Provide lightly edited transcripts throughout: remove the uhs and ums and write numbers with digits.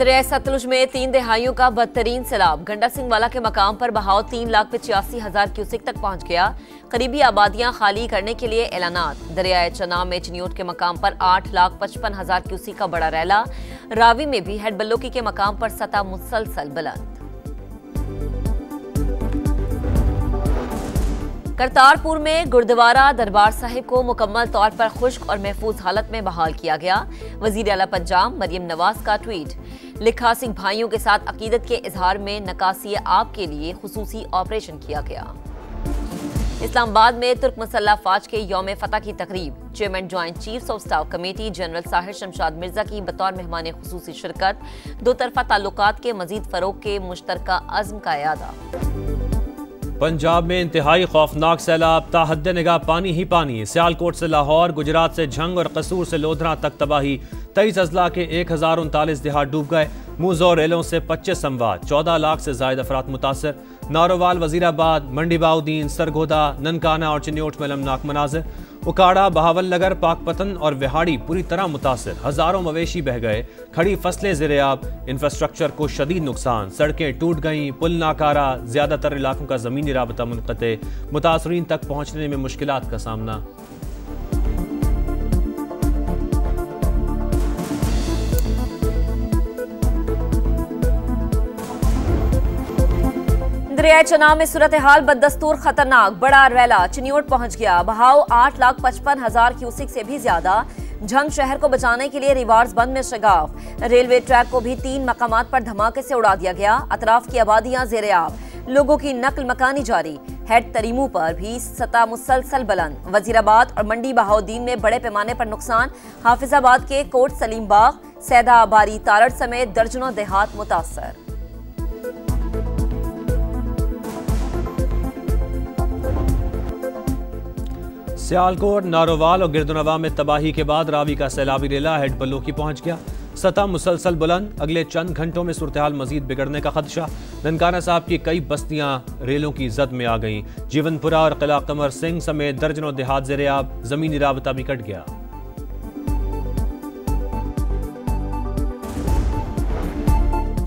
दरिया सतलुज में 3 दिहाइयों का बदतरीन सैलाब। गंडा सिंह वाला के मकाम पर बहाव 3,85,000 क्यूसेक तक पहुंच गया। करीबी आबादियां खाली करने के लिए ऐलानात। दरियाए चनाब में चिन्योट के मकाम पर 8,55,000 क्यूसेक का बड़ा रैला। रावी में भी हेड बल्लोकी के मकाम पर सतह मुसलसल बुलंद। करतारपुर में गुरुद्वारा दरबार साहिब को मुकम्मल तौर पर खुश्क और महफूज हालत में बहाल किया गया। वजीर आला पंजाब मरियम नवाज का ट्वीट। लिखा, सिंह भाइयों के साथ अकीदत के इजहार में नकासी आब के लिए खुसूसी ऑपरेशन किया गया। इस्लामाबाद में तुर्क मसल्ह फाज के यौम फतह की तकरीब। Chairman joint chiefs of staff committee general Sahir Shamshad Mirza की बतौर मेहमान खुसूसी शिरकत। दो तरफा ताल्लुकात के मजीद फरोग के मुश्तरका अज़्म का इरादा। पंजाब में इंतहाई खौफनाक सैलाब, ताहद निगाह पानी ही पानी। सियालकोट से लाहौर, गुजरात से झंग और कसूर से लोधरा तक तबाही। 23 अजला के 1039 देहात डूब गए। मुजो रेलों से 25 अमवात, 14 लाख से जायद अफराद मुतासर। नारोवाल, वजीराबाद, मंडी बाउद्दीन, सरगोदा, ननकाना और चिन्योट में अलमनाक मनाजिर। उकाड़ा, बहावल नगर, पाकपतन और विहाड़ी पूरी तरह मुतासर। हजारों मवेशी बह गए। खड़ी फसलें ज़ेर-ए-आब। इंफ्रास्ट्रक्चर को शदीद नुकसान। सड़कें टूट गईं, पुल नाकारा। ज्यादातर इलाकों का जमीनी राबता मुनक़ते। मुतासरीन तक पहुंचने में मुश्किलात का सामना। दरियाए चनाब में सूरत हाल बददस्तूर खतरनाक। बड़ा रैला चिन्योट पहुंच गया। बहाव 8,55,000 क्यूसेक से भी ज्यादा। झंग शहर को बचाने के लिए रिवार्स बंद में शगाफ। रेलवे ट्रैक को भी 3 मकामात पर धमाके से उड़ा दिया गया। अतराफ की आबादियां ज़ेर-ए-आब। लोगों की नकल मकानी जारी। हेड तरीमू पर भी सतह मुसलसल बुलंद। वजीराबाद और मंडी बहाउद्दीन में बड़े पैमाने पर नुकसान। हाफिजाबाद के कोट सलीम बाग, सैदा बारी तारड़ समेत दर्जनों देहात मुतासर। सियालकोट, नारोवाल और गिरदुनवा में तबाही के बाद रावी का सैलाबी रेला हेड बल्लोकी पहुंच गया। सतह मुसलसल बुलंद। अगले चंद घंटों में सूरत हाल मजीद बिगड़ने का खदशा। ननकाना साहब की कई बस्तियां रेलों की जद में आ गईं। जीवनपुरा और किला कमर सिंह समेत दर्जनों देहात ज़ेर-ए-आब। जमीनी राबता भी कट गया।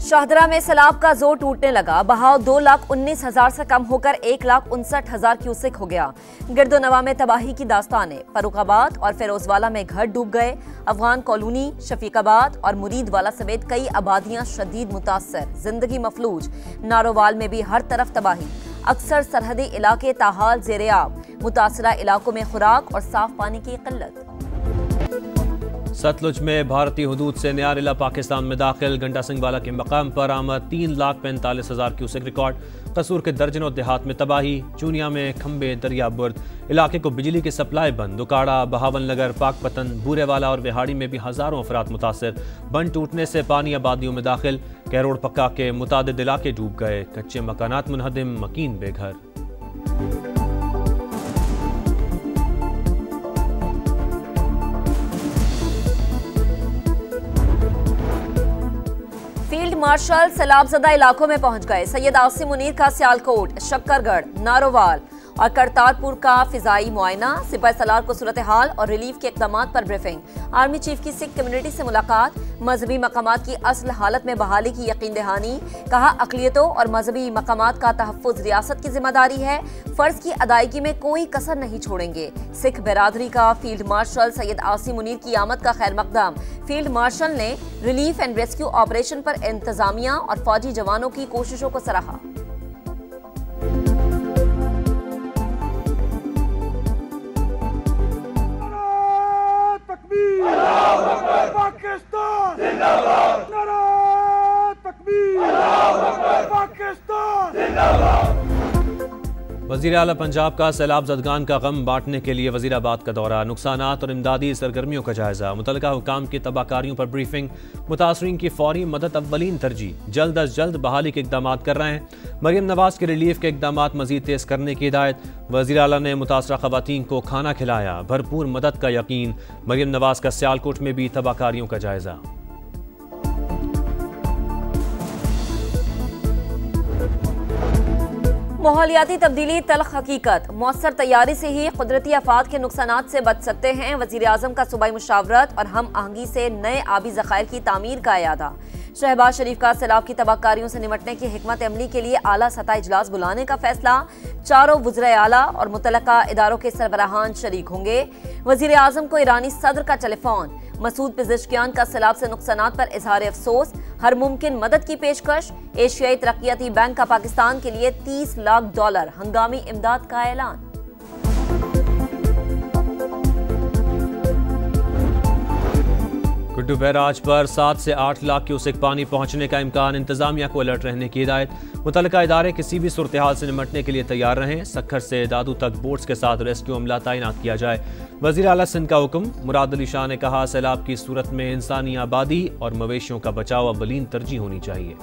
शाहदरा में सैलाब का जोर टूटने लगा। बहाव 2,19,000 से कम होकर 1,59,000 क्यूसेक हो गया। गिरदोनवा में तबाही की दास्तानें। फरुखाबाद और फिरोजवाला में घर डूब गए। अफगान कॉलोनी, शफीकाबाद और मुरीदवाला समेत कई आबादियां शदीद मुतासर। जिंदगी मफलूज। नारोवाल में भी हर तरफ तबाही। अक्सर सरहदी इलाके ताहाल ज़ेर-ए-आब। मुतासरा इलाकों में खुराक और साफ पानी की किल्लत। सतलुज में भारतीय हुदूद से नया रेला पाकिस्तान में दाखिल। गंडा सिंह वाला के मकाम पर आमद। 3,45,000 क्यूसेक रिकॉर्ड। कसूर के दर्जनों देहात में तबाही। चूनिया में खंबे दरिया बुर्द। इलाके को बिजली की सप्लाई बंद। उकाड़ा, बहावल नगर, पाकपतन, बूरेवाला और विहाड़ी में भी हजारों अफराद मुतासर। बंद टूटने से पानी आबादियों में दाखिल। कैरोड़ पक्का के मुतादिद इलाके डूब गए। कच्चे मकानात मुनहदिम, मकीन बेघर। फील्ड मार्शल सैलाबजदा इलाकों में पहुंच गए। सैयद आसिम मुनीर का सियालकोट, शक्करगढ़, नारोवाल और करतारपुर का फिजाई मुआयना। सिपाही सलार को सूरत हाल और रिलीफ के इकदाम पर ब्रीफिंग। आर्मी चीफ की सिख कम्युनिटी से मुलाकात। मजहबी मकामात की असल हालत में बहाली की यकीन दहानी। कहा, अकलियतों और मजहबी मकामात का तहफ़्फ़ुज़ रियासत की जिम्मेदारी है। फर्ज की अदायगी में कोई कसर नहीं छोड़ेंगे। सिख बिरादरी का फील्ड मार्शल सैयद आसिम मुनीर की आमद का खैर मकदम। फील्ड मार्शल ने रिलीफ एंड रेस्क्यू ऑपरेशन पर इंतजामिया और फौजी जवानों की कोशिशों को सराहा। पाकिस्तान जिंदाबाद, नारा तकबीर, पाकिस्तान जिंदाबाद। वज़ीर आला पंजाब का सैलाब ज़दगान का गम बांटने के लिए वज़ीराबाद का दौरा। नुकसानात और इमदादी सरगर्मियों का जायजा। मुतल्लिका हुकाम की तबाहकारियों पर ब्रीफिंग। मुतासरीन की फौरी मदद अव्वलीन तरजीह। जल्द अज जल्द बहाली के इकदाम कर रहे हैं। मरियम नवाज के रिलीफ के इकदाम मजीद तेज़ करने की हिदायत। वज़ीर आला ने मुतासरा ख़वातीन को खाना खिलाया। भरपूर मदद का यकीन। मरियम नवाज का सियालकोट में भी तबाहकारियों का जायजा। माहौलियाती तब्दीली तल्ख हकीकत, मौसर तैयारी से ही कुदरती आफात के नुकसानात से बच सकते हैं। वज़ीर आज़म का सूबाई मुशावरत और हम आहंगी से नए आबी ज़खायर की तामीर का इरादा। शहबाज शरीफ का सैलाब की तबाहकारियों से निपटने की हिकमत अमली के लिए आला सतह इजलास बुलाने का फैसला। चारों वज़ीर आला और मुतलका इदारों के सरबराहान शरीक होंगे। वज़ीर आज़म को ईरानी सदर का टेलीफोन। मसूद पिज़ेश्कियान का सैलाब से नुकसानात पर इजहार अफसोस, हर मुमकिन मदद की पेशकश। एशियाई तरक्याती बैंक का पाकिस्तान के लिए $30 लाख हंगामी इमदाद का ऐलान। कुड्डू बैराज पर 7 से 8 लाख क्यूसेक पानी पहुंचने का इम्कान, इंतजामिया को अलर्ट रहने की हिदायत। मुतल्लिका इदारे किसी भी सूरत हाल से निपटने के लिए तैयार रहें। सक्खर से दादू तक बोट्स के साथ रेस्क्यू अमला तैनात किया जाए। वज़ीर आला सिंध का हुक्म। मुराद अली शाह ने कहा, सैलाब की सूरत में इंसानी आबादी और मवेशियों का बचाव अव्वलीन तरजीह होनी चाहिए।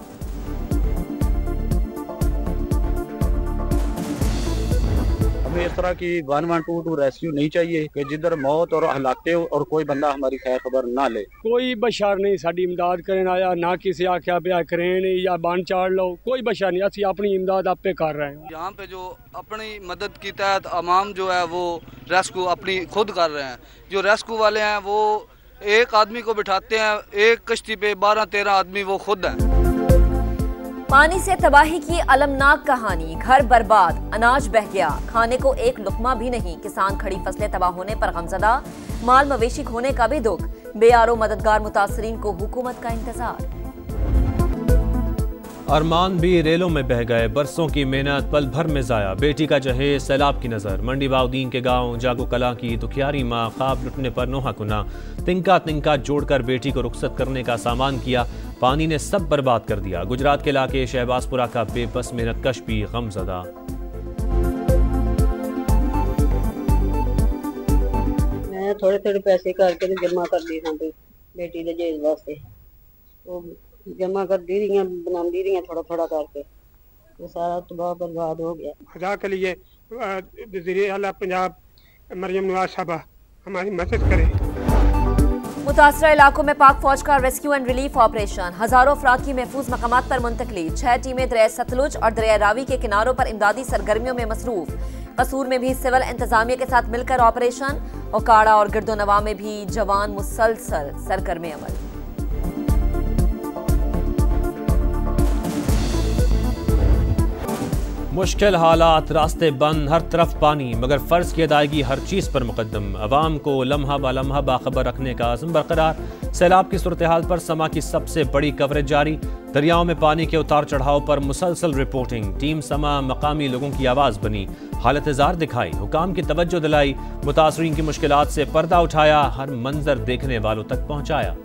हमें इस तरह की 112 रेस्क्यू नहीं चाहिए कि जिधर मौत और हलाकते और कोई बंदा हमारी खैर खबर ना ले। कोई बशर नहीं साड़ी इमदाद करने आया, ना किसी आख्या पे करें या बन चाड़ लो, कोई बशर नहीं। असि अपनी इमदाद आप पे कर रहे हैं। यहाँ पे जो अपनी मदद की तहत अवाम जो है वो रेस्क्यू अपनी खुद कर रहे हैं। जो रेस्क्यू वाले हैं वो एक आदमी को बिठाते हैं, एक कश्ती पे 12-13 आदमी वो खुद हैं। पानी से तबाही की अलमनाक कहानी, घर बर्बाद, अनाज बह गया, खाने को एक लुकमा भी नहीं। किसान खड़ी फसलें तबाह होने पर गमजदा, माल मवेशी खोने का भी दुख। बेआरो मददगार मुतासरीन को हुकूमत का इंतजार। अरमान भी रेलों में बह गए, बरसों की मेहनत पल भर में जाया। बेटी का जहेज सैलाब की नजर। मंडी बाउदीन के गांव जागो कला की दुखियारी माँ, ख्वाब लुटने पर नोहा कुना। तिनका तिनका जोड़कर बेटी को रुखसत करने का सामान किया, पानी ने सब बर्बाद कर दिया। गुजरात के इलाके शहबाजपुरा का बेबस मेहनत कश भी गमज़दा। मैं थोड़े थोड़े पैसे करके जमा कर दी हाँ बेटी के जहेज वास्ते, वो जमा कर दी रही बना दी रही थोड़ा थोड़ा करके, वो सारा तबाह बर्बाद हो गया। खुदा के लिए वज़ीर आला पंजाब मरियम नवाज साहबा हमारी मदद करें। मुतासरा इलाकों में पाक फौज का रेस्क्यू एंड रिलीफ ऑपरेशन। हजारों अफराद की महफूज मकामात पर मुंतकली। 6 टीमें दरिया सतलुज और दरिया रावी के किनारों पर इमदादी सरगर्मियों में मसरूफ। कसूर में भी सिविल इंतजामिया के साथ मिलकर ऑपरेशन। ओकाड़ा और गिरदोनवा में भी जवान मुसलसल सरगर्म अमल। मुश्किल हालात, रास्ते बंद, हर तरफ पानी, मगर फ़र्ज की अदायगी हर चीज़ पर मुकद्दम। अवाम को लम्हा ब लम्हा बाखबर रखने का आज़म बरकरार। सैलाब की सूरत हाल पर समा की सबसे बड़ी कवरेज जारी। दरियाओं में पानी के उतार चढ़ाव पर मुसलसल रिपोर्टिंग। टीम समा मकामी लोगों की आवाज़ बनी, हालत जार दिखाई, हुकाम की तवज्जो दिलाई, मुतासरीन की मुश्किलात से पर्दा उठाया, हर मंजर देखने वालों तक पहुँचाया।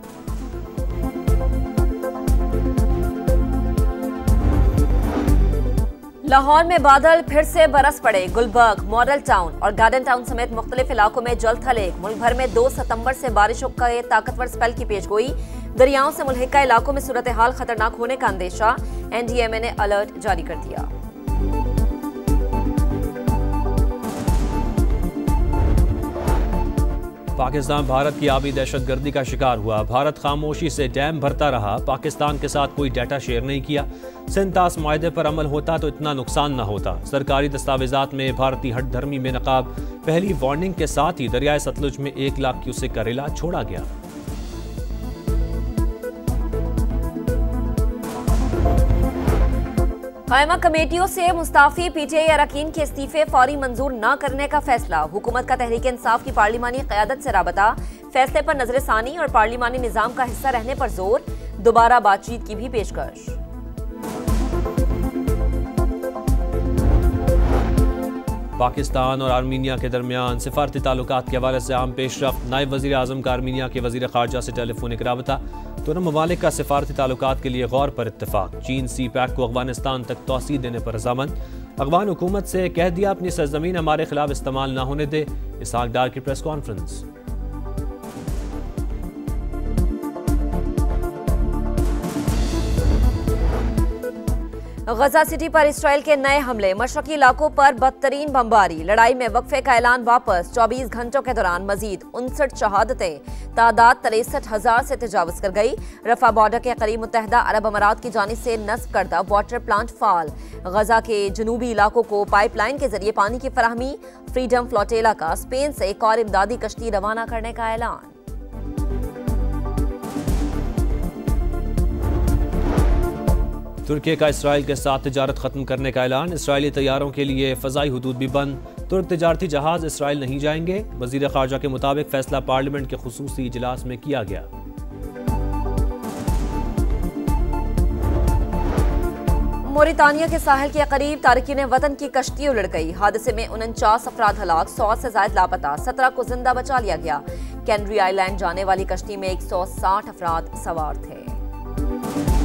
लाहौर में बादल फिर से बरस पड़े। गुलबर्ग, मॉडल टाउन और गार्डन टाउन समेत मुख्तलिफ इलाकों में जल थले। मुल्क भर में 2 सितंबर से बारिशों का ताकतवर स्पेल की पेशगोई। दरियाओं से मुल्हिका इलाकों में सूरत हाल खतरनाक होने का अंदेशा। NDMA ने अलर्ट जारी कर दिया। पाकिस्तान भारत की आबी दहशतगर्दी का शिकार हुआ। भारत खामोशी से डैम भरता रहा, पाकिस्तान के साथ कोई डाटा शेयर नहीं किया। सिंतास मुआहदे पर अमल होता तो इतना नुकसान न होता। सरकारी दस्तावेजात में भारतीय हट धर्मी में नकाब। पहली वार्निंग के साथ ही दरियाए सतलुज में 1 लाख क्यूसेक का रेला छोड़ा गया। कायमा कमेटियों से मुस्ताफी PTI अरकान के इस्तीफे फौरी मंजूर न करने का फैसला। हुकूमत का तहरीक इंसाफ की पार्लिमानी क़यादत से राबता। फैसले पर नजरसानी और पार्लिमानी निज़ाम का हिस्सा रहने पर जोर। दोबारा बातचीत की भी पेशकश। पाकिस्तान और आर्मीनिया के दरमियान सिफारती ताल्लुकात के हवाले से आम पेशरफ्त। नायब वज़ीर आज़म का आर्मीनिया के वज़ीर ख़ारजा से टेलीफोनिक राबता। दोनों ममालिक का सिफारती ताल्लुकात के लिए गौर पर इत्तेफाक। चीन CPAC को अफगानिस्तान तक तौसीह देने पर रज़ामंद। अफगान हुकूमत से कह दिया अपनी सरजमीन हमारे खिलाफ इस्तेमाल न होने दे। इसहाक डार की प्रेस कॉन्फ्रेंस। गजा सिटी पर इसराइल के नए हमले, मशरकी इलाकों पर बदतरीन बमबारी, लड़ाई में वक्फे का ऐलान वापस, 24 घंटों के दौरान मजीद 59 शहादतें, तादाद 63,000 से तजावज कर गई। रफा बॉर्डर के करीब मुत्तहदा अरब अमारात की जानिब से नस्ब करदा वाटर प्लांट फाल, गजा के जनूबी इलाकों को पाइपलाइन के जरिए पानी की फराहमी, फ्रीडम फ्लोटेला का स्पेन से एक और इमदादी कश्ती रवाना करने का ऐलान। तुर्की का इसराइल के साथ तिजारत खत्म करने का ऐलान, इसराइली तैयारों के लिए फ़ज़ाई हुदूद भी बंद, तुर्क तिजारती जहाज इसराइल नहीं जाएंगे। वज़ीर ख़ारजा के मुताबिक फैसला पार्लियामेंट के खुसूसी इजलास में किया गया। मोरितानिया के साहिल के करीब तारकीन वतन की कश्ती उलट गई, हादसे में 49 अफराद हलाक, 100 से ज्यादा लापता, 17 को जिंदा बचा लिया गया। कैनरी आइलैंड जाने वाली कश्ती में 160 अफराद सवार थे।